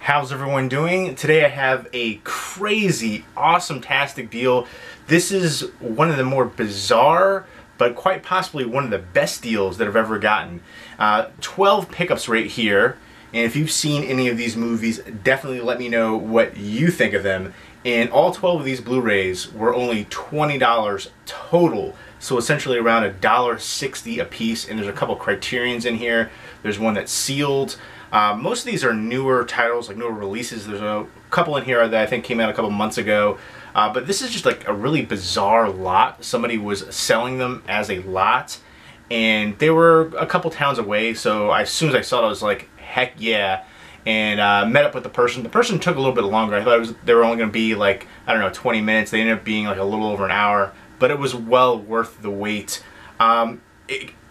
How's everyone doing? Today I have a crazy, awesome-tastic deal. This is one of the more bizarre, but quite possibly one of the best deals that I've ever gotten. 12 pickups right here, and if you've seen any of these movies, definitely let me know what you think of them. And all 12 of these Blu-rays were only $20 total, so essentially around $1.60 a piece, and there's a couple Criterions in here. There's one that's sealed. Most of these are newer titles, like newer releases. There's a couple in here that I think came out a couple months ago. But this is just like a really bizarre lot. Somebody was selling them as a lot, and they were a couple towns away. So as soon as I saw it, I was like, heck yeah. And met up with the person. The person took a little bit longer. I thought they were only going to be like, I don't know, 20 minutes. They ended up being like a little over an hour. But it was well worth the wait.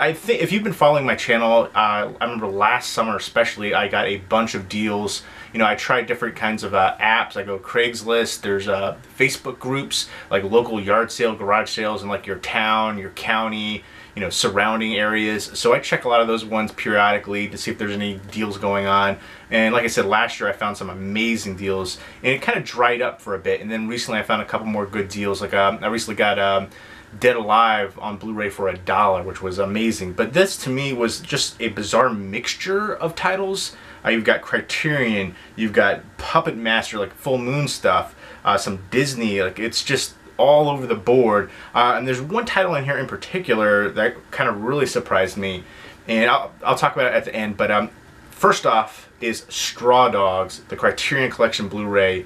I think if you've been following my channel, I remember last summer especially, I got a bunch of deals. You know, I tried different kinds of apps. I go Craigslist. There's Facebook groups, like local yard sale, garage sales in like your town, your county, you know, surrounding areas. So I check a lot of those ones periodically to see if there's any deals going on. And like I said, last year I found some amazing deals, and it kind of dried up for a bit. And then recently I found a couple more good deals. Like I recently got Dead Alive on Blu-ray for $1, which was amazing. But this to me was just a bizarre mixture of titles. You've got Criterion, you've got Puppet Master, like Full Moon stuff, some Disney, like it's just all over the board. And there's one title in here in particular that kind of really surprised me, and I'll talk about it at the end. But first off is Straw Dogs, the Criterion Collection Blu-ray.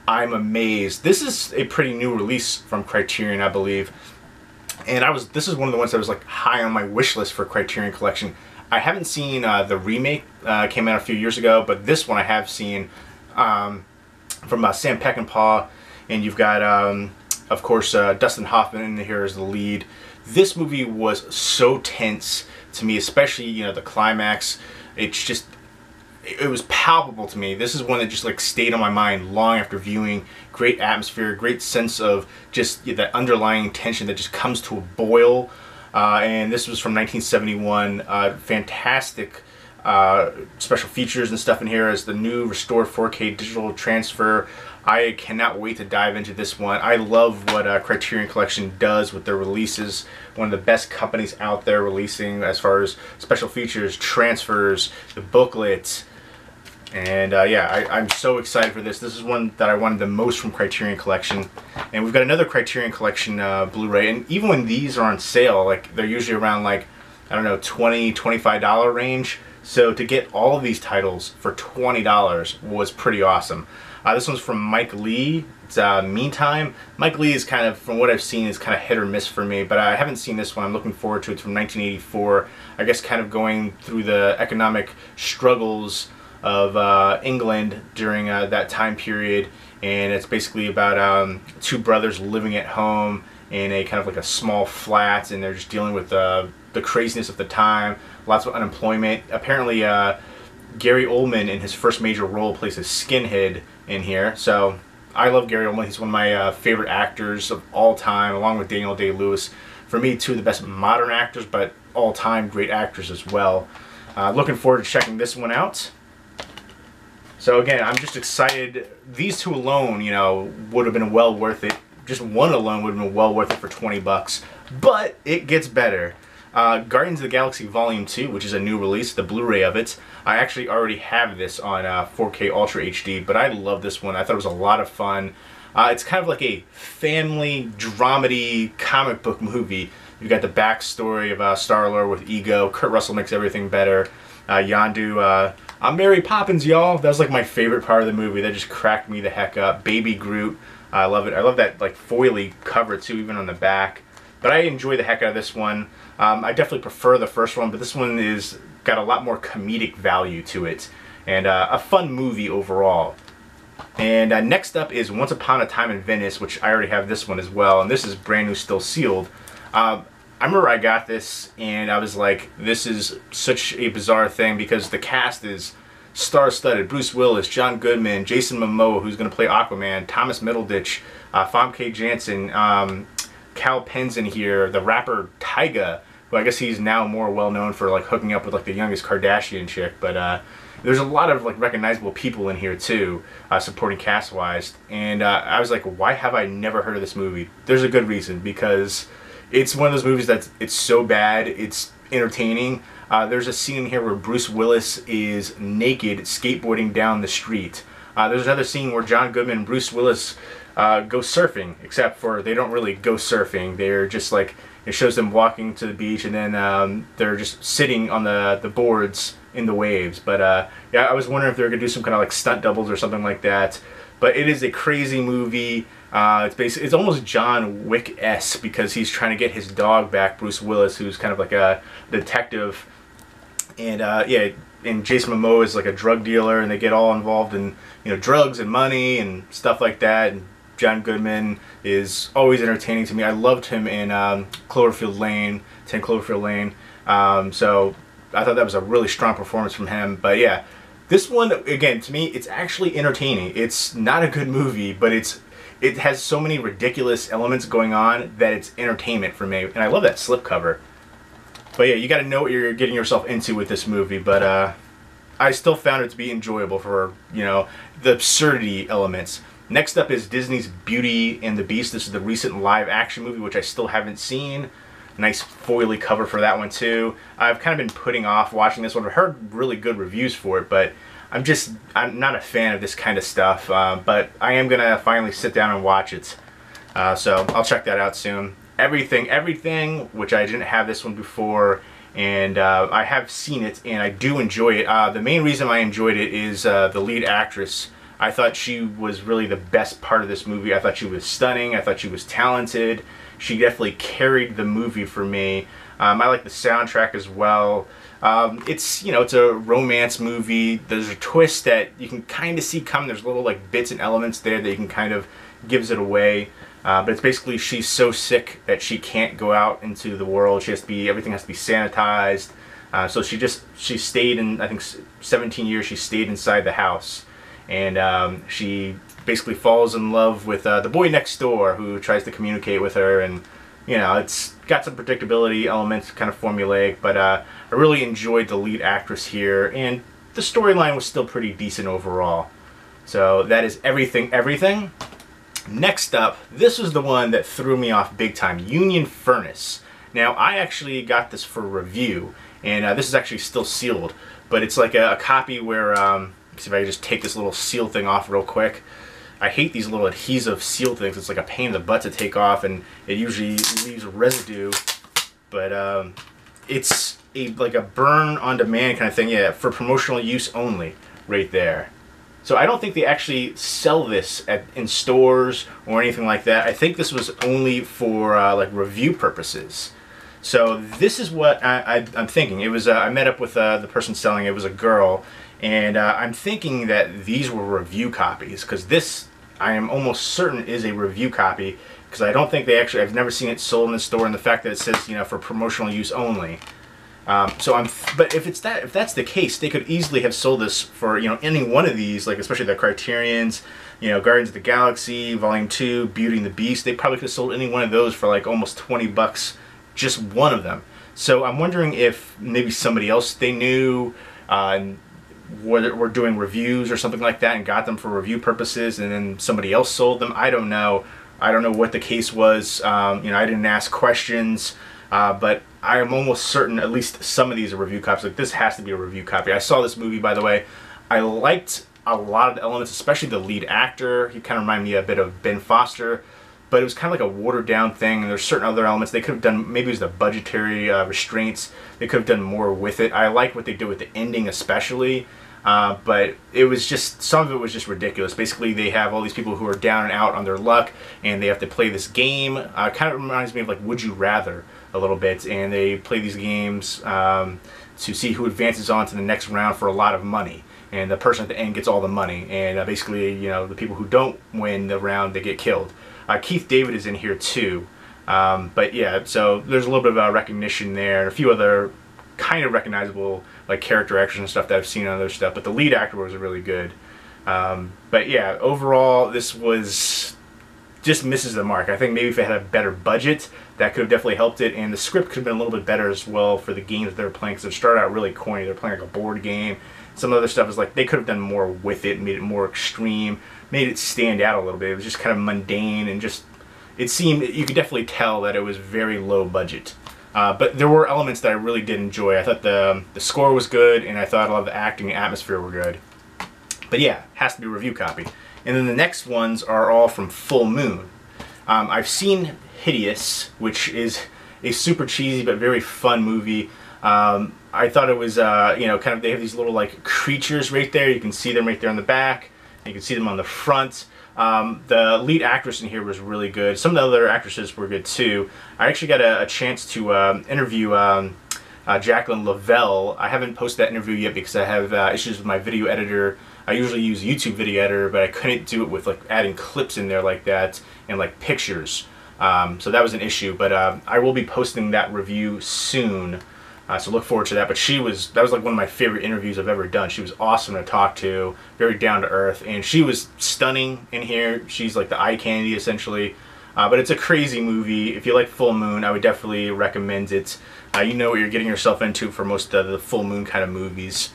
I'm amazed. This is a pretty new release from Criterion, I believe. And this is one of the ones that was like high on my wish list for Criterion Collection. I haven't seen the remake, came out a few years ago, but this one I have seen from Sam Peckinpah, and you've got, of course, Dustin Hoffman in here as the lead. This movie was so tense to me, especially, you know, the climax. It was palpable to me. This is one that just like stayed on my mind long after viewing. Great atmosphere, great sense of just that underlying tension that just comes to a boil. And this was from 1971. Fantastic special features and stuff in here as the new restored 4K digital transfer. I cannot wait to dive into this one. I love what Criterion Collection does with their releases. One of the best companies out there releasing as far as special features, transfers, the booklets. And yeah, I'm so excited for this. This is one that I wanted the most from Criterion Collection. And we've got another Criterion Collection Blu-ray. And even when these are on sale, like they're usually around like, I don't know, $20, $25 range. So to get all of these titles for $20 was pretty awesome. This one's from Mike Lee. It's Meantime. Mike Lee is kind of, from what I've seen, is kind of hit or miss for me, but I haven't seen this one. I'm looking forward to it. It's from 1984. I guess kind of going through the economic struggles of England during that time period, and it's basically about two brothers living at home in a kind of like a small flat, and they're just dealing with the craziness of the time, lots of unemployment. Apparently Gary Oldman in his first major role plays a skinhead in here, so I love Gary Oldman. He's one of my favorite actors of all time, along with Daniel Day-Lewis. For me, two of the best modern actors, but all-time great actors as well. Looking forward to checking this one out. So again, I'm just excited. These two alone, you know, would have been well worth it. Just one alone would have been well worth it for 20 bucks. But it gets better. Guardians of the Galaxy Volume 2, which is a new release, the Blu-ray of it. I actually already have this on 4K Ultra HD, but I love this one. I thought it was a lot of fun. It's kind of like a family dramedy comic book movie. You've got the backstory of Star-Lord with Ego. Kurt Russell makes everything better. Yondu, I'm Mary Poppins, y'all. That was like my favorite part of the movie. That just cracked me the heck up. Baby Groot, I love it. I love that like foily cover too, even on the back. But I enjoy the heck out of this one. I definitely prefer the first one, but this one is got a lot more comedic value to it, and a fun movie overall. And next up is Once Upon a Time in Venice, which I already have this one as well, and this is brand new, still sealed. I remember I got this and I was like, this is such a bizarre thing because the cast is star-studded. Bruce Willis, John Goodman, Jason Momoa, who's going to play Aquaman, Thomas Middleditch, Famke Janssen, Cal Penn's in here, the rapper Tyga, who I guess he's now more well known for like hooking up with like the youngest Kardashian chick, but There's a lot of like recognizable people in here too, supporting cast wise, and I was like, why have I never heard of this movie? There's a good reason, because it's one of those movies that's it's so bad it's entertaining. There's a scene here where Bruce Willis is naked skateboarding down the street. There's another scene where John Goodman and Bruce Willis go surfing, except for they don't really go surfing. They're just like, it shows them walking to the beach, and then they're just sitting on the boards in the waves. But yeah, I was wondering if they were gonna do some kind of like stunt doubles or something like that. But it is a crazy movie. It's almost John Wick-esque, because he's trying to get his dog back, Bruce Willis, who's kind of like a detective. And yeah, and Jason Momoa is like a drug dealer, and they get all involved in, you know, drugs and money and stuff like that. And John Goodman is always entertaining to me. I loved him in Cloverfield Lane, 10 Cloverfield Lane. So I thought that was a really strong performance from him. But yeah, this one, again, to me, it's actually entertaining. It's not a good movie, but it has so many ridiculous elements going on that it's entertainment for me. And I love that slipcover. But yeah, you got to know what you're getting yourself into with this movie. But I still found it to be enjoyable for, you know, the absurdity elements. Next up is Disney's Beauty and the Beast. This is the recent live action movie, which I still haven't seen. Nice foily cover for that one too. I've kind of been putting off watching this one. I've heard really good reviews for it, but I'm not a fan of this kind of stuff. But I am gonna finally sit down and watch it. So I'll check that out soon. Everything, which I didn't have this one before, and I have seen it, and I do enjoy it. The main reason I enjoyed it is the lead actress. I thought she was really the best part of this movie. I thought she was stunning. I thought she was talented. She definitely carried the movie for me. I like the soundtrack as well. It's, you know, it's a romance movie. There's a twist that you can kind of see coming. There's little like bits and elements there that you can kind of gives it away. But it's basically she's so sick that she can't go out into the world. She has to be, everything has to be sanitized. So she stayed in, I think 17 years she stayed inside the house. And she basically falls in love with the boy next door, who tries to communicate with her. And, you know, it's got some predictability elements, kind of formulaic, but I really enjoyed the lead actress here, and the storyline was still pretty decent overall. So that is Everything. Next up, this was the one that threw me off big time, Union Furnace. Now, I actually got this for review, and this is actually still sealed, but it's like a copy where, see if I can just take this little seal thing off real quick. I hate these little adhesive seal things. It's like a pain in the butt to take off, and it usually leaves residue. But it's like a burn on demand kind of thing. Yeah, for promotional use only, right there. So I don't think they actually sell this in stores or anything like that. I think this was only for like review purposes. So this is what I'm thinking. It was I met up with the person selling it. It was a girl. And I'm thinking that these were review copies, because this, I am almost certain, is a review copy, because I don't think they actually, I've never seen it sold in the store, and the fact that it says, you know, for promotional use only. But if that's the case, they could easily have sold this for, you know, any one of these, like especially the Criterions, you know, Guardians of the Galaxy, Volume 2, Beauty and the Beast. They probably could have sold any one of those for like almost 20 bucks, just one of them. So I'm wondering if maybe somebody else they knew, were doing reviews or something like that and got them for review purposes, and then somebody else sold them. I don't know. I don't know what the case was. You know, I didn't ask questions, but I am almost certain at least some of these are review copies. Like this has to be a review copy. I saw this movie, by the way. I liked a lot of the elements, especially the lead actor. He kind of reminded me a bit of Ben Foster, but it was kind of like a watered down thing, and there's certain other elements they could have done. Maybe it was the budgetary restraints. They could have done more with it. I like what they did with the ending especially, but it was just, some of it was just ridiculous. Basically, they have all these people who are down and out on their luck, and they have to play this game. Kind of reminds me of like Would You Rather a little bit, and they play these games to see who advances on to the next round for a lot of money. And the person at the end gets all the money, and basically, you know, the people who don't win the round, they get killed. Keith David is in here too, but yeah, so there's a little bit of recognition there, and a few other kind of recognizable like character actors and stuff that I've seen on other stuff, but the lead actor was really good. But yeah, overall this was just misses the mark. I think maybe if it had a better budget, that could have definitely helped it, and the script could have been a little bit better as well for the games that they were playing, because it started out really corny. They're playing like a board game. Some other stuff is like they could have done more with it, made it more extreme, made it stand out a little bit. It was just kind of mundane and just, it seemed, you could definitely tell that it was very low budget. But there were elements that I really did enjoy. I thought the score was good, and I thought a lot of the acting and atmosphere were good. But yeah, has to be a review copy. And then the next ones are all from Full Moon. I've seen Hideous, which is a super cheesy but very fun movie. I thought it was, you know, kind of, they have these little like creatures right there. You can see them right there on the back. You can see them on the front. The lead actress in here was really good. Some of the other actresses were good too. I actually got a chance to interview Jacqueline Lavelle. I haven't posted that interview yet because I have issues with my video editor. I usually use YouTube video editor, but I couldn't do it with like adding clips in there like that and like pictures. So that was an issue, but I will be posting that review soon. So look forward to that. But that was like one of my favorite interviews I've ever done. She was awesome to talk to, very down to earth, and she was stunning in here. She's like the eye candy essentially. But it's a crazy movie. If you like Full Moon, I would definitely recommend it. You know what you're getting yourself into for most of the Full Moon kind of movies.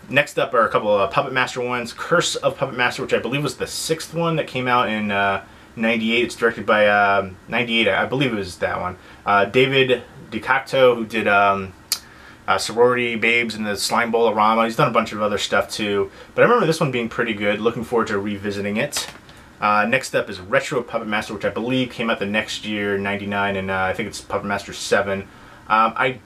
Next up are a couple of Puppet Master ones. Curse of Puppet Master, which I believe was the 6th one that came out in 98. It's directed by 98. I believe it was that one. David DeCocto, who did Sorority Babes and the Slime Bowl-orama. He's done a bunch of other stuff too, but I remember this one being pretty good. Looking forward to revisiting it. Next up is Retro Puppet Master, which I believe came out the next year, 99, and I think it's Puppet Master 7. I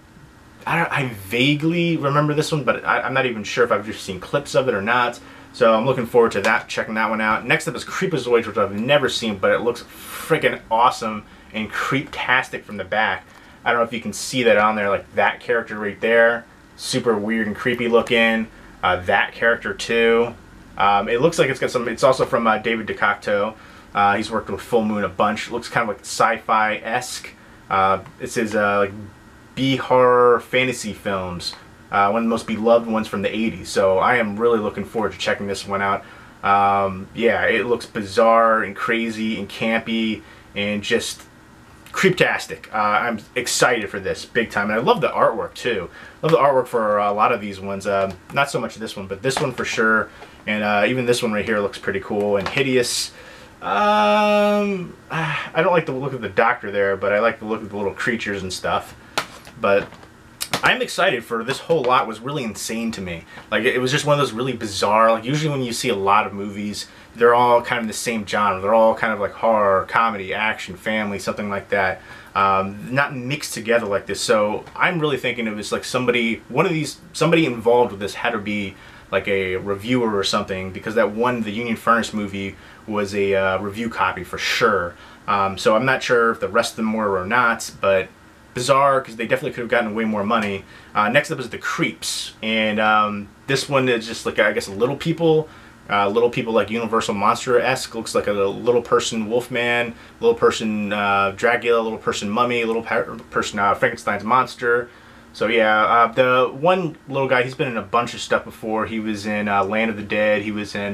vaguely remember this one, but I'm not even sure if I've just seen clips of it or not. So I'm looking forward to that, checking that one out. Next up is Creeazoids, which I've never seen, but it looks freaking awesome and creep-tastic from the back. I don't know if you can see that on there, like that character right there. Super weird and creepy looking. That character too. It looks like it's got some, it's also from David DeCocto. He's worked with Full Moon a bunch. It looks kind of like sci-fi-esque. It says like B-horror fantasy films. One of the most beloved ones from the 80s. So I am really looking forward to checking this one out. Yeah, it looks bizarre and crazy and campy and just creeptastic. I'm excited for this big time, and I love the artwork too. Love the artwork for a lot of these ones. Not so much this one, but this one for sure. And even this one right here looks pretty cool. And Hideous. I don't like the look of the doctor there, but I like the look of the little creatures and stuff. But I'm excited for this whole lot. Was really insane to me. Like, it was just one of those really bizarre, like usually when you see a lot of movies, they're all kind of the same genre. They're all kind of like horror, comedy, action, family, something like that. Not mixed together like this. So I'm really thinking it was like somebody involved with this had to be like a reviewer or something, because that one, the Union Furnace movie, was a review copy for sure. So I'm not sure if the rest of them were or not, but bizarre, because they definitely could have gotten way more money. Next up is The Creeps, and this one is just like, I guess, little people like Universal Monster-esque. Looks like a little person Wolfman, little person Dracula, little person Mummy, little person Frankenstein's monster. So yeah, the one little guy, he's been in a bunch of stuff before. He was in Land of the Dead, he was in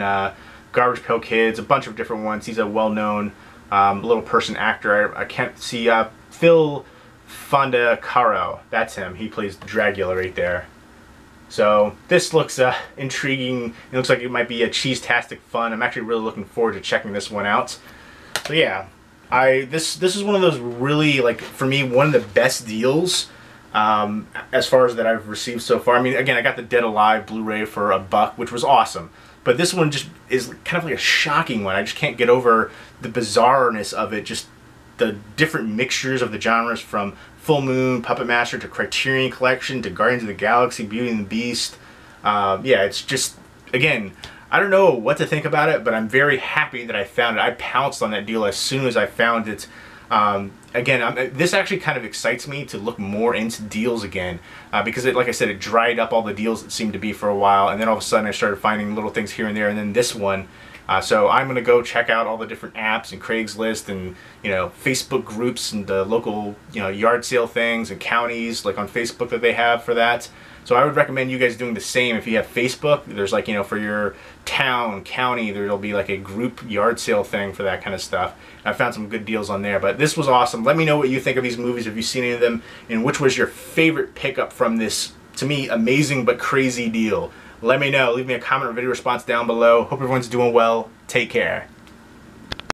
Garbage Pail Kids, a bunch of different ones. He's a well-known little person actor. I can't see, Phil Fondacaro, that's him. He plays Dracula right there. So this looks intriguing. It looks like it might be a cheese-tastic fun. I'm actually really looking forward to checking this one out. So yeah, this is one of those really, like, for me, one of the best deals as far as that I've received so far. I mean, again, I got the Dead Alive Blu-ray for $1, which was awesome. But this one just is kind of like a shocking one. I just can't get over the bizarreness of it. Just the different mixtures of the genres, from Full Moon, Puppet Master, to Criterion Collection, to Guardians of the Galaxy, Beauty and the Beast. Yeah, it's just, again, I don't know what to think about it, but I'm very happy that I found it. I pounced on that deal as soon as I found it. Again, this actually kind of excites me to look more into deals again, because like I said, it dried up all the deals that seemed to be for a while, and then all of a sudden I started finding little things here and there, and then this one. So I'm going to go check out all the different apps and Craigslist and, you know, Facebook groups and the local, you know, yard sale things and counties like on Facebook that they have for that. So I would recommend you guys doing the same. If you have Facebook, there's like, you know, for your town, county, there'll be like a group yard sale thing for that kind of stuff. I found some good deals on there, but this was awesome. Let me know what you think of these movies. Have you seen any of them? And which was your favorite pickup from this, to me, amazing but crazy deal? let me know. Leave me a comment or video response down below. Hope everyone's doing well. Take care.